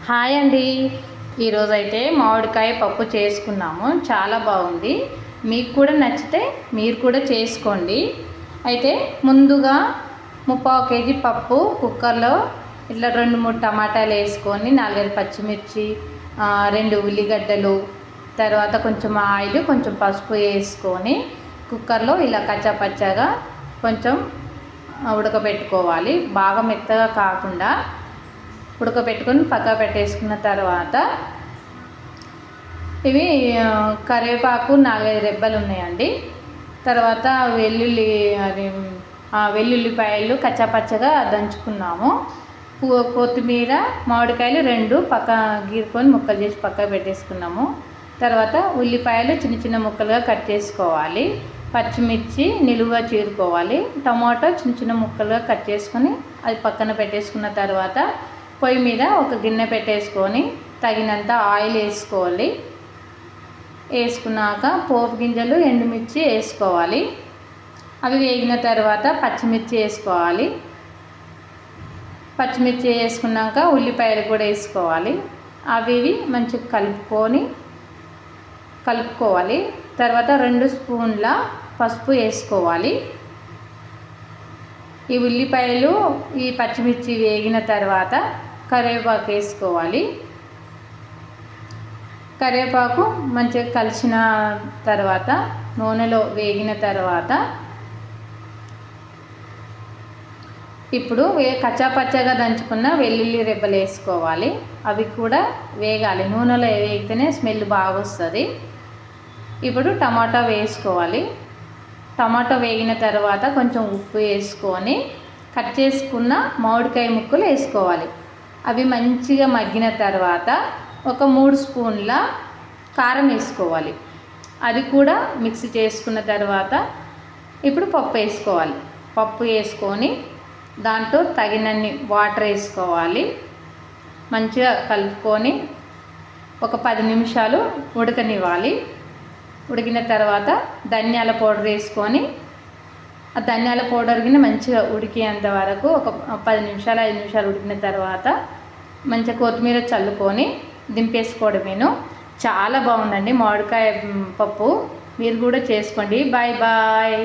Hi అండి. ఈరోజైతే మామిడికాయ పప్పు చేసుకున్నాము. చాలా బాగుంది. మీకు కూడా నచ్చితే మీరు కూడా చేసుకోండి. అయితే ముందుగా 3/4 కేజీ పప్పు కుక్కర్లో ఇట్లా 2-3 టమాటాలు వేసుకొని 4-5 పచ్చిమిర్చి, 2 ఉల్లిగడ్డలు, తర్వాత కొంచెం ఆయిల్, కొంచెం పసుపు వేసుకొని కుక్కర్లో ఇలా కచ్చాపచ్చాగా కొంచెం ఉడకబెట్టుకోవాలి. బాగా మెత్తగా కాకుండా ఉడకబెట్టుకొని పక్క పెట్టేసుకున్న తర్వాత ఇవి కరివేపాకు 4-5 రెబ్బలు ఉన్నాయండి. తర్వాత వెల్లుల్లిపాయలు కచ్చాపచ్చగా దంచుకున్నాము. కొత్తిమీర, మామిడికాయలు 2 పక్క గీరుకొని ముక్కలు చేసి పక్క పెట్టేసుకున్నాము. తర్వాత ఉల్లిపాయలు చిన్న చిన్న ముక్కలుగా కట్ చేసుకోవాలి. పచ్చిమిర్చి నిలువుగా చీరుకోవాలి. టమాటో చిన్న చిన్న ముక్కలుగా కట్ చేసుకొని అది పక్కన పెట్టేసుకున్న తర్వాత పొయ్యి మీద ఒక గిన్నె పెట్టేసుకొని తగినంత ఆయిల్ వేసుకోవాలి. వేసుకున్నాక పోపు గింజలు, ఎండుమిర్చి వేసుకోవాలి. అవి వేగిన తర్వాత పచ్చిమిర్చి వేసుకోవాలి. పచ్చిమిర్చి వేసుకున్నాక ఉల్లిపాయలు కూడా వేసుకోవాలి. అవి మంచిగా కలుపుకోవాలి. తర్వాత 2 స్పూన్ల పసుపు వేసుకోవాలి. ఈ ఉల్లిపాయలు, ఈ పచ్చిమిర్చి వేగిన తర్వాత కరివేపాకు వేసుకోవాలి. కరివేపాకు మంచిగా కలిసిన తర్వాత నూనెలో వేగిన తర్వాత ఇప్పుడు కచ్చాపచ్చాగా దంచుకున్న వెల్లుల్లి రెబ్బలు వేసుకోవాలి. అవి కూడా వేగాలి. నూనెలో వేగితేనే స్మెల్ బాగా వస్తుంది. ఇప్పుడు టమాటా వేసుకోవాలి. టమాటా వేగిన తర్వాత కొంచెం ఉప్పు వేసుకొని కట్ చేసుకున్న మామిడికాయ ముక్కలు వేసుకోవాలి. అవి మంచిగా మగ్గిన తర్వాత ఒక 3 స్పూన్ల కారం వేసుకోవాలి. అది కూడా మిక్స్ చేసుకున్న తర్వాత ఇప్పుడు పప్పు వేసుకోవాలి. పప్పు వేసుకొని దాంట్లో తగినన్ని వాటర్ వేసుకోవాలి. మంచిగా కలుపుకొని ఒక 10 నిమిషాలు ఉడకనివ్వాలి. ఉడికిన తర్వాత ధనియాల పౌడర్ వేసుకొని ఆ ధనియాల పౌడర్ కింద మంచిగా ఉడికేంత వరకు ఒక 10 నిమిషాలు 5 నిమిషాలు ఉడికిన తర్వాత మంచిగా కొత్తిమీర చల్లుకొని దింపేసుకోవడమేను. చాలా బాగుందండి మామిడికాయ పప్పు. మీరు కూడా చేసుకోండి. Bye bye.